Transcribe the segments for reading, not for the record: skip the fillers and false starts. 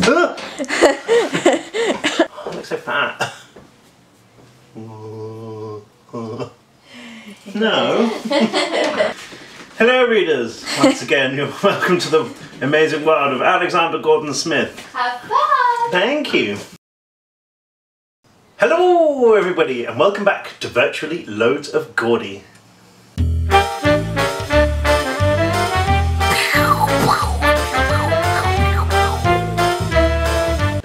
Oh, I look so fat. No. Hello readers, once again you're welcome to the amazing world of Alexander Gordon Smith. Have fun! Thank you. Hello everybody and welcome back to Virtually Loads of Gordy.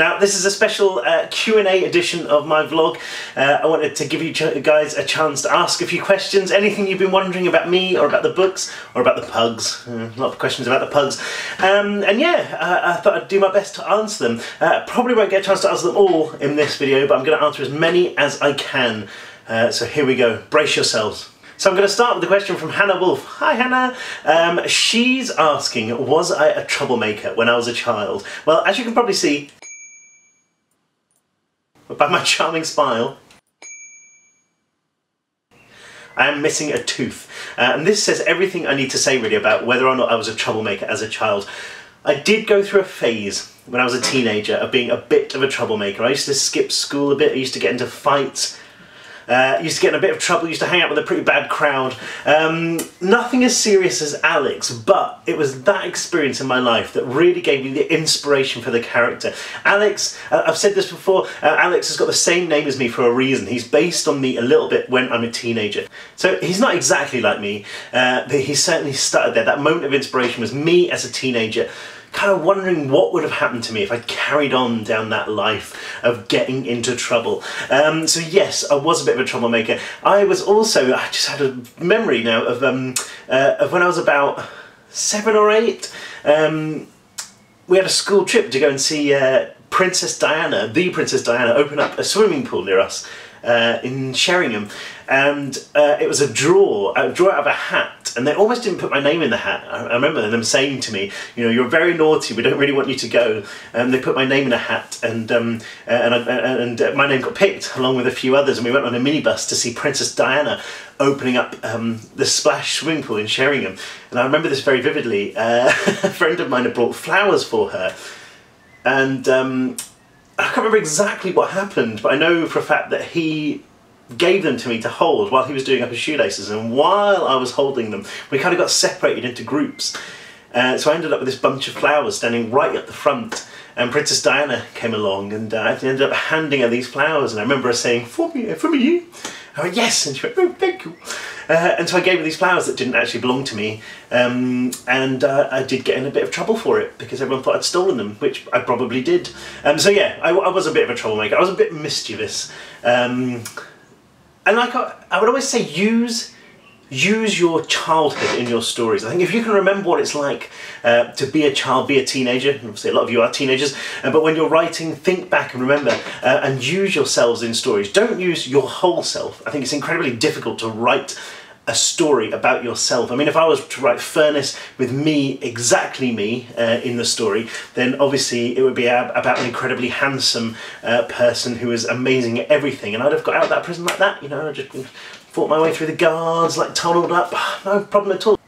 Now this is a special Q&A edition of my vlog. I wanted to give you guys a chance to ask a few questions, anything you've been wondering about me or about the books or about the Pugs. A lot of questions about the Pugs. And yeah, I thought I'd do my best to answer them. Probably won't get a chance to answer them all in this video, but I'm going to answer as many as I can. So here we go, brace yourselves. So I'm going to start with a question from Hannah Wolf. Hi Hannah! She's asking, was I a troublemaker when I was a child? Well, as you can probably see by my charming smile, I am missing a tooth. And this says everything I need to say really about whether or not I was a troublemaker as a child. I did go through a phase when I was a teenager of being a bit of a troublemaker. I used to skip school a bit, I used to get into fights. Used to get in a bit of trouble, used to hang out with a pretty bad crowd. Nothing as serious as Alex, but it was that experience in my life that really gave me the inspiration for the character. Alex, I've said this before, Alex has got the same name as me for a reason. He's based on me a little bit when I'm a teenager. So he's not exactly like me, but he certainly started there. That moment of inspiration was me as a teenager, kind of wondering what would have happened to me if I'd carried on down that life of getting into trouble. So yes, I was a bit of a troublemaker. I was also, I just had a memory now of when I was about 7 or 8. We had a school trip to go and see Princess Diana, the Princess Diana, open up a swimming pool near us in Sheringham. And it was a draw out of a hat, and they almost didn't put my name in the hat. I remember them saying to me, you know, you're very naughty, we don't really want you to go. And they put my name in a hat, and my name got picked along with a few others, and we went on a minibus to see Princess Diana opening up the Splash swimming pool in Sheringham. And I remember this very vividly. A friend of mine had brought flowers for her, and I can't remember exactly what happened, but I know for a fact that he gave them to me to hold while he was doing up his shoelaces, and while I was holding them we kind of got separated into groups. So I ended up with this bunch of flowers standing right at the front, and Princess Diana came along, and I ended up handing her these flowers, and I remember her saying, for me, I went, yes, and she went, oh, thank you. And so I gave her these flowers that didn't actually belong to me, and I did get in a bit of trouble for it because everyone thought I'd stolen them, which I probably did. So yeah, I was a bit of a troublemaker. I was a bit mischievous. And like I would always say, use your childhood in your stories. I think if you can remember what it's like to be a child, be a teenager, obviously a lot of you are teenagers, but when you're writing, think back and remember and use yourselves in stories. Don't use your whole self. I think it's incredibly difficult to write a story about yourself. I mean, if I was to write Furnace with me, exactly me, in the story, then obviously it would be about an incredibly handsome person who is amazing at everything, and I'd have got out of that prison like that, you know, I'd just fought my way through the guards, like tunnelled up, no problem at all.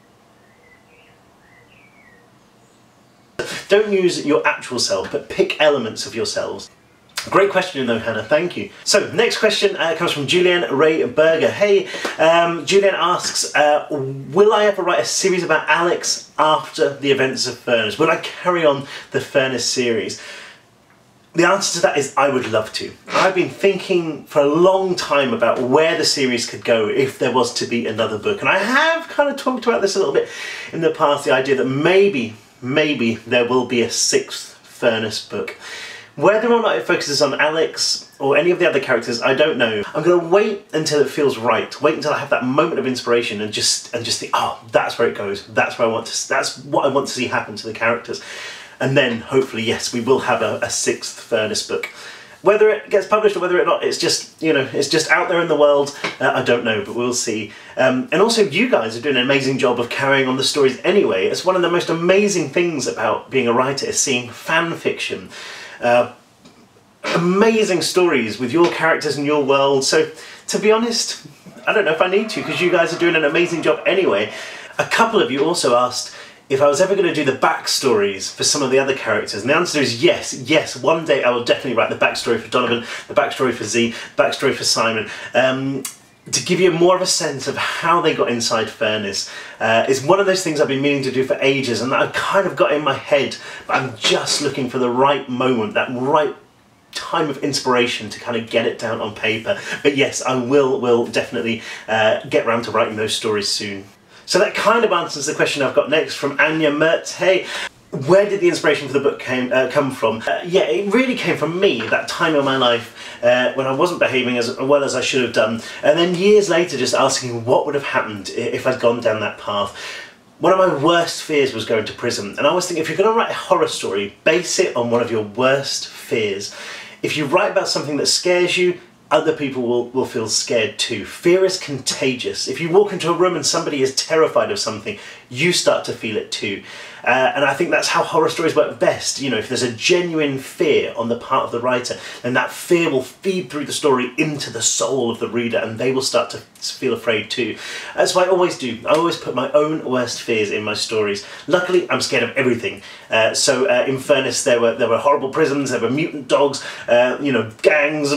Don't use your actual self, but pick elements of yourselves. Great question though, Hannah, thank you. So, next question comes from Julianne Ray Berger. Hey, Julianne asks, will I ever write a series about Alex after the events of Furnace? Will I carry on the Furnace series? The answer to that is I would love to. I've been thinking for a long time about where the series could go if there was to be another book. And I have kind of talked about this a little bit in the past, the idea that maybe there will be a 6th Furnace book. Whether or not it focuses on Alex or any of the other characters, I don't know. I'm going to wait until it feels right. Wait until I have that moment of inspiration and just think, oh, that's where it goes. That's what I want to see happen to the characters. And then hopefully, yes, we will have a 6th Furnace book. Whether it gets published or whether or not, it's just, you know, it's just out there in the world. I don't know, but we'll see. And also, you guys are doing an amazing job of carrying on the stories anyway. It's one of the most amazing things about being a writer is seeing fan fiction. Amazing stories with your characters and your world. So, to be honest, I don't know if I need to, because you guys are doing an amazing job anyway. A couple of you also asked if I was ever going to do the backstories for some of the other characters, and the answer is yes, yes, one day I will definitely write the backstory for Donovan, the backstory for Z, the backstory for Simon, to give you more of a sense of how they got inside Furnace. It's one of those things I've been meaning to do for ages, and I've kind of got in my head, but I'm just looking for the right moment, that right time of inspiration to kind of get it down on paper. But yes, I will definitely get around to writing those stories soon. So that kind of answers the question I've got next from Anya Mertz. Hey, where did the inspiration for the book come from? Yeah, it really came from me, that time in my life when I wasn't behaving as well as I should have done, and then years later just asking what would have happened if I'd gone down that path. One of my worst fears was going to prison, and I was thinking, if you're going to write a horror story, base it on one of your worst fears. If you write about something that scares you, other people will feel scared too. Fear is contagious. If you walk into a room and somebody is terrified of something, you start to feel it too. And I think that's how horror stories work best. You know, if there's a genuine fear on the part of the writer, then that fear will feed through the story into the soul of the reader, and they will start to feel afraid too. That's what I always do. I always put my own worst fears in my stories. Luckily, I'm scared of everything. So in Furnace, there were horrible prisons, there were mutant dogs, you know, gangs,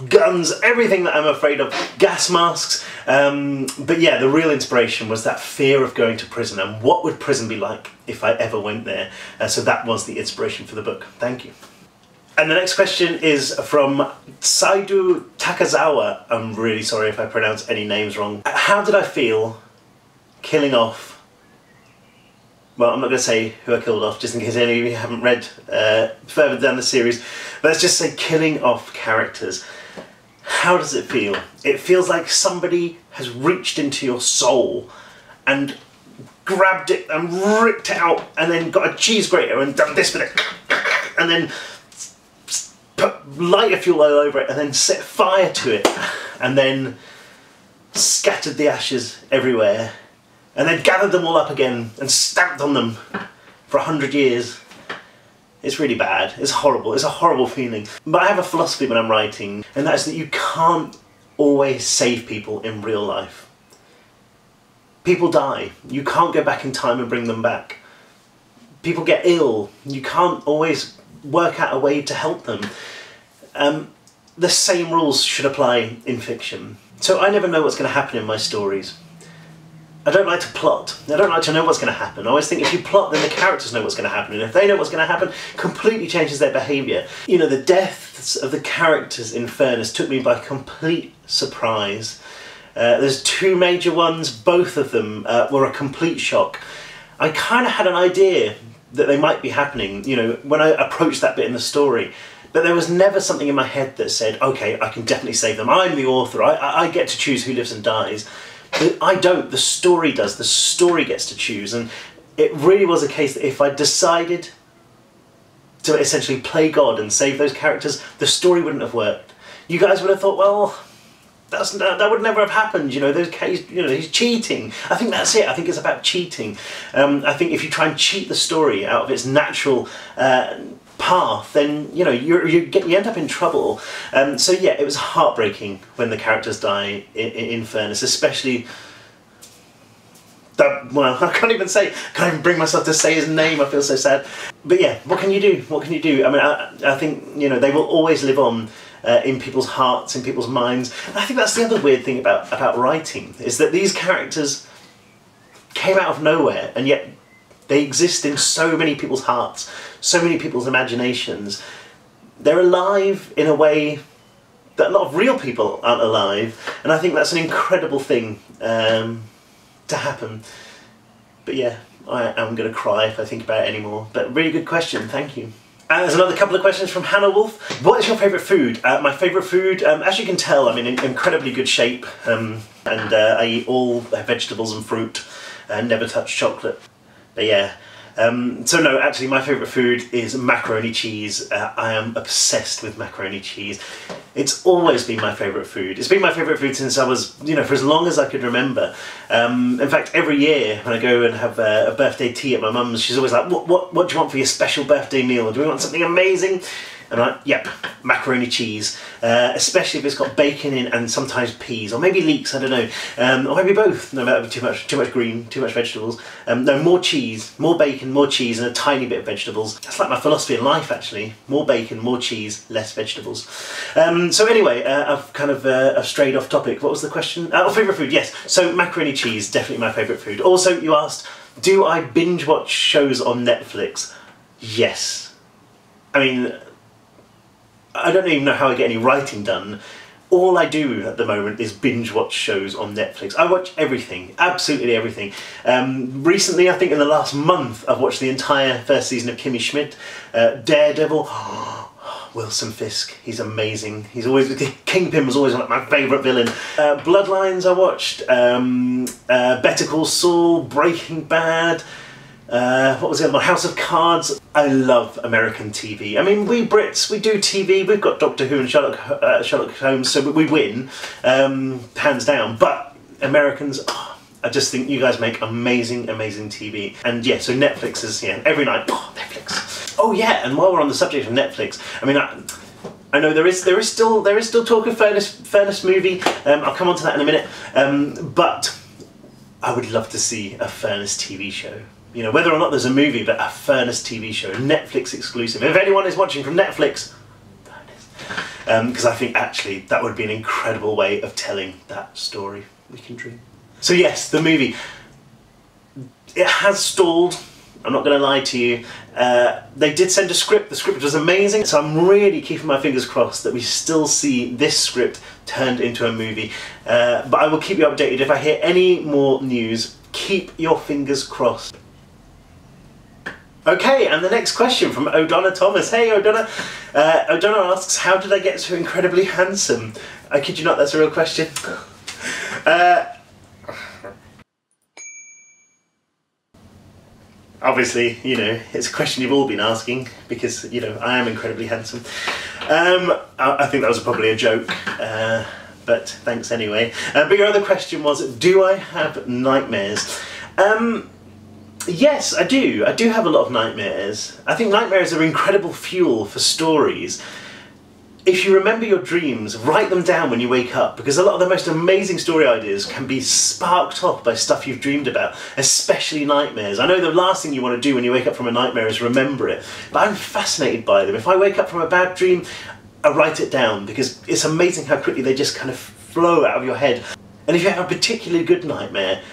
guns, everything that I'm afraid of, gas masks, but yeah, the real inspiration was that fear of going to prison, and what would prison be like if I ever went there. So that was the inspiration for the book. Thank you. And the next question is from Saidu Takazawa. I'm really sorry if I pronounce any names wrong. How did I feel killing off, well, I'm not going to say who I killed off, just in case any of you haven't read further down the series, but let's just say killing off characters. How does it feel? It feels like somebody has reached into your soul and grabbed it and ripped it out, and then got a cheese grater and done this with it, and then put lighter fuel all over it, and then set fire to it, and then scattered the ashes everywhere, and then gathered them all up again and stamped on them for 100 years. It's really bad. It's horrible. It's a horrible feeling. But I have a philosophy when I'm writing, and that is that you can't always save people in real life. People die. You can't go back in time and bring them back. People get ill. You can't always work out a way to help them. The same rules should apply in fiction. So I never know what's going to happen in my stories. I don't like to plot. I don't like to know what's going to happen. I always think if you plot, then the characters know what's going to happen, and if they know what's going to happen, completely changes their behaviour. You know, the deaths of the characters in Furnace took me by complete surprise. There's two major ones, both of them were a complete shock. I kind of had an idea that they might be happening, you know, when I approached that bit in the story, but there was never something in my head that said, okay, I can definitely save them. I'm the author, I get to choose who lives and dies. But I don't, the story does, the story gets to choose, and it really was a case that if I decided to essentially play God and save those characters, the story wouldn't have worked. You guys would have thought, well, that would never have happened, you know, he's cheating. I think that's it, I think it's about cheating. I think if you try and cheat the story out of its natural path, then you know you end up in trouble. So yeah, it was heartbreaking when the characters die in Furnace, especially that. Well, I can't even bring myself to say his name. I feel so sad. But yeah, what can you do? What can you do? I mean, I think, you know, they will always live on in people's hearts, in people's minds. And I think that's the other weird thing about writing, is that these characters came out of nowhere, and yet they exist in so many people's hearts, so many people's imaginations. They're alive in a way that a lot of real people aren't alive, and I think that's an incredible thing to happen. But yeah, I am going to cry if I think about it anymore. But really good question, thank you. And there's another couple of questions from Hannah Wolf. What is your favourite food? My favourite food, as you can tell, I'm in incredibly good shape, and I eat all vegetables and fruit, and never touch chocolate. But yeah, so no, actually my favourite food is macaroni cheese. I am obsessed with macaroni cheese. It's always been my favourite food. It's been my favourite food since I was, you know, for as long as I could remember. In fact, every year when I go and have a birthday tea at my mum's, she's always like, what do you want for your special birthday meal? Do we want something amazing? And yep, macaroni cheese, especially if it's got bacon in and sometimes peas, or maybe leeks, I don't know, or maybe both. No, that would be too much green, too much vegetables. No, more cheese, more bacon, more cheese, and a tiny bit of vegetables. That's like my philosophy in life, actually. More bacon, more cheese, less vegetables. So anyway, I've kind of I've strayed off topic. What was the question? Oh, favourite food, yes. So macaroni cheese, definitely my favourite food. Also, you asked, do I binge watch shows on Netflix? Yes. I mean, I don't even know how I get any writing done. All I do at the moment is binge watch shows on Netflix. I watch everything, absolutely everything. Recently, I think in the last month, I've watched the entire first season of Kimmy Schmidt, Daredevil. Wilson Fisk, he's amazing. He's always, Kingpin was always like my favourite villain. Bloodlines I watched, Better Call Saul, Breaking Bad, what was the other one? House of Cards. I love American TV. I mean, we Brits, we do TV, we've got Doctor Who and Sherlock Holmes, so we win, hands down, but Americans, I just think you guys make amazing, amazing TV. And yeah, so Netflix is, yeah, every night, Netflix. Oh yeah, and while we're on the subject of Netflix, I mean, I know there is still talk of Furnace movie. I'll come on to that in a minute. But I would love to see a Furnace TV show. You know, whether or not there's a movie, but a Furnace TV show, Netflix exclusive. If anyone is watching from Netflix, Furnace. Because I think actually that would be an incredible way of telling that story. We can dream. So yes, the movie. It has stalled. I'm not going to lie to you. They did send a script. The script was amazing. So I'm really keeping my fingers crossed that we still see this script turned into a movie. But I will keep you updated. If I hear any more news, keep your fingers crossed. Okay, and the next question from O'Donna Thomas. Hey O'Donna. O'Donna asks, how did I get so incredibly handsome? I kid you not, that's a real question. Obviously, you know, it's a question you've all been asking because, you know, I am incredibly handsome. I think that was probably a joke, but thanks anyway. But your other question was, do I have nightmares? Yes, I do. I do have a lot of nightmares. I think nightmares are incredible fuel for stories. If you remember your dreams, write them down when you wake up, because a lot of the most amazing story ideas can be sparked off by stuff you've dreamed about, especially nightmares. I know the last thing you want to do when you wake up from a nightmare is remember it, but I'm fascinated by them. If I wake up from a bad dream, I write it down, because it's amazing how quickly they just kind of flow out of your head. And if you have a particularly good nightmare,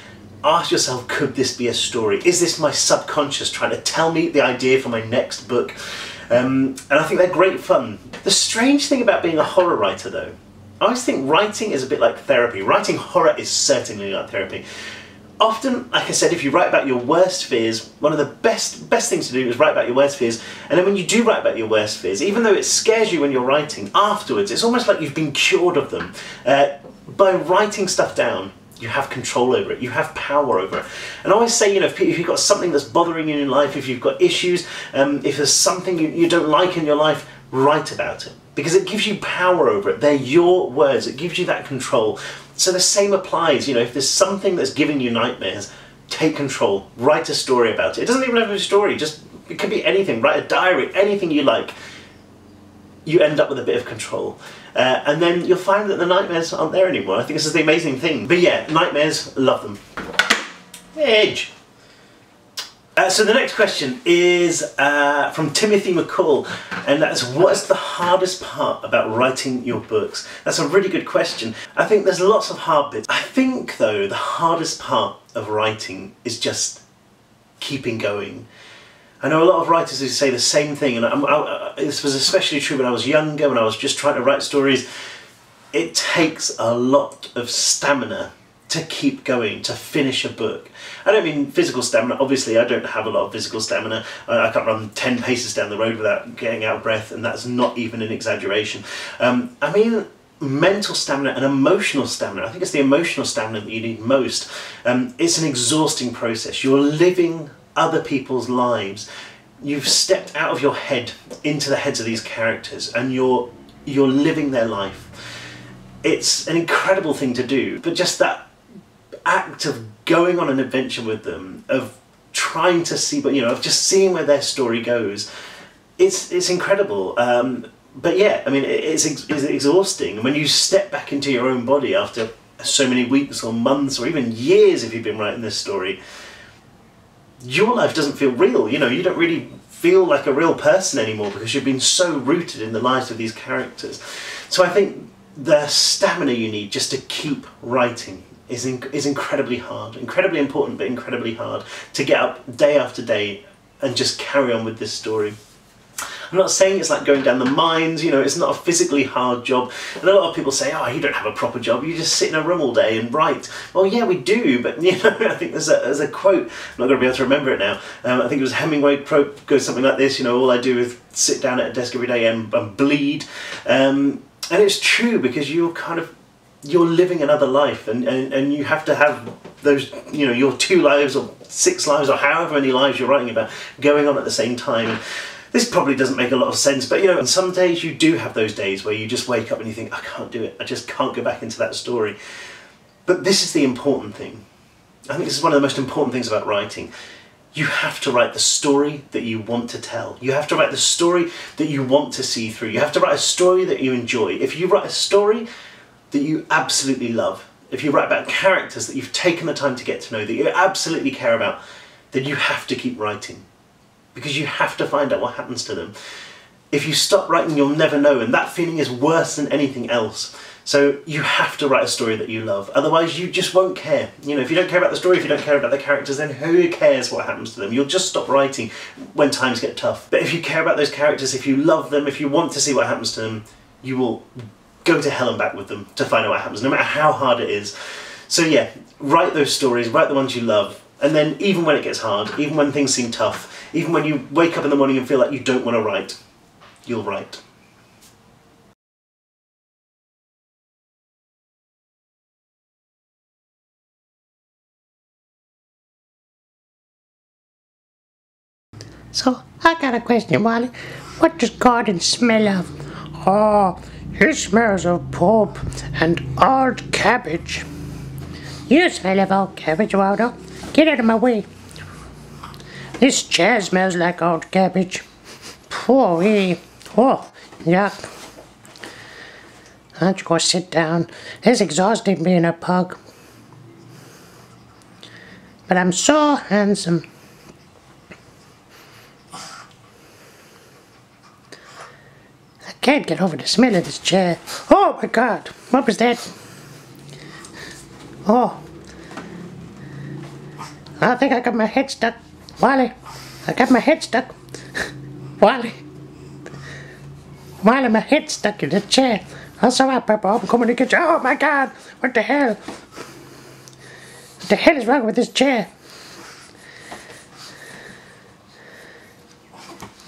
ask yourself, could this be a story? Is this my subconscious trying to tell me the idea for my next book? And I think they're great fun. The strange thing about being a horror writer though, I always think writing is a bit like therapy. Writing horror is certainly like therapy. Often, like I said, if you write about your worst fears, one of the best things to do is write about your worst fears. And then when you do write about your worst fears, even though it scares you when you're writing, afterwards it's almost like you've been cured of them. By writing stuff down, you have control over it, you have power over it. And I always say, you know, if you've got something that's bothering you in life, if you've got issues, if there's something you don't like in your life, write about it. Because it gives you power over it. They're your words, it gives you that control. So the same applies, you know, if there's something that's giving you nightmares, take control, write a story about it. It doesn't even have to be a story, just, it could be anything, write a diary, anything you like. You end up with a bit of control. And then you'll find that the nightmares aren't there anymore. I think this is the amazing thing. But yeah, nightmares, love them. Edge. So the next question is from Timothy McCall, and that's, what's the hardest part about writing your books? That's a really good question. I think there's lots of hard bits. I think though, the hardest part of writing is just keeping going. I know a lot of writers who say the same thing, and this was especially true when I was younger, when I was just trying to write stories. It takes a lot of stamina to keep going, to finish a book. I don't mean physical stamina, obviously I don't have a lot of physical stamina. I can't run 10 paces down the road without getting out of breath, and that's not even an exaggeration. I mean mental stamina and emotional stamina. I think it's the emotional stamina that you need most. It's an exhausting process. You're living other people's lives. You've stepped out of your head into the heads of these characters, and you're living their life. It's an incredible thing to do, but just that act of going on an adventure with them, of trying to see, but you know, of just seeing where their story goes, it's incredible. But yeah, I mean, it's exhausting. When you step back into your own body after so many weeks or months or even years, if you've been writing this story, your life doesn't feel real. You know, you don't really feel like a real person anymore because you've been so rooted in the lives of these characters. So I think the stamina you need just to keep writing is incredibly hard, incredibly important, but incredibly hard to get up day after day and just carry on with this story. I'm not saying it's like going down the mines, you know, it's not a physically hard job. And a lot of people say, oh, you don't have a proper job, you just sit in a room all day and write. Well, yeah, we do, but, you know, I think there's a quote, I'm not going to be able to remember it now, I think it was Hemingway quote, goes something like this, you know, all I do is sit down at a desk every day and bleed. And it's true, because you're living another life, and you have to have those, you know, your 2 lives or 6 lives or however many lives you're writing about going on at the same time. This probably doesn't make a lot of sense, but you know, and some days you do have those days where you just wake up and you think, I can't do it, I just can't go back into that story. But this is the important thing. I think this is one of the most important things about writing. You have to write the story that you want to tell. You have to write the story that you want to see through. You have to write a story that you enjoy. If you write a story that you absolutely love, if you write about characters that you've taken the time to get to know, that you absolutely care about, then you have to keep writing. Because you have to find out what happens to them. If you stop writing, you'll never know, and that feeling is worse than anything else. So you have to write a story that you love, otherwise you just won't care. You know, if you don't care about the story, if you don't care about the characters, then who cares what happens to them? You'll just stop writing when times get tough. But if you care about those characters, if you love them, if you want to see what happens to them, you will go to hell and back with them to find out what happens, no matter how hard it is. So yeah, write those stories, write the ones you love, and then even when it gets hard, even when things seem tough, even when you wake up in the morning and feel like you don't want to write, you'll write. So, I got a question, Wally. What does Gordon smell of? Oh, he smells of pulp and old cabbage. You smell of old cabbage, Waldo. Get out of my way. This chair smells like old cabbage. Poor wee. Oh, yuck. Why don't you go sit down? It's exhausting being a pug. But I'm so handsome. I can't get over the smell of this chair. Oh my God, what was that? Oh. I think I got my head stuck. Wally, I got my head stuck. Wally, my head's stuck in the chair. That's all right, Pepper, I'm coming to get you. Oh my God, what the hell? What the hell is wrong with this chair?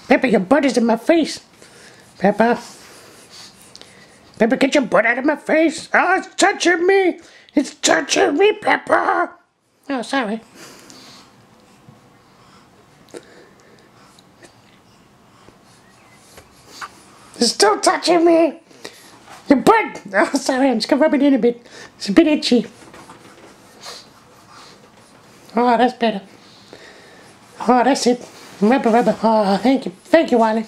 Pepper, your butt is in my face. Pepper, get your butt out of my face. Oh, it's touching me. It's touching me, Pepper. Oh, sorry. It's still touching me. Your butt. Oh, sorry, I'm just gonna rub it in a bit. It's a bit itchy. Oh, that's better. Oh, that's it. Rubber. Oh, thank you, Wally.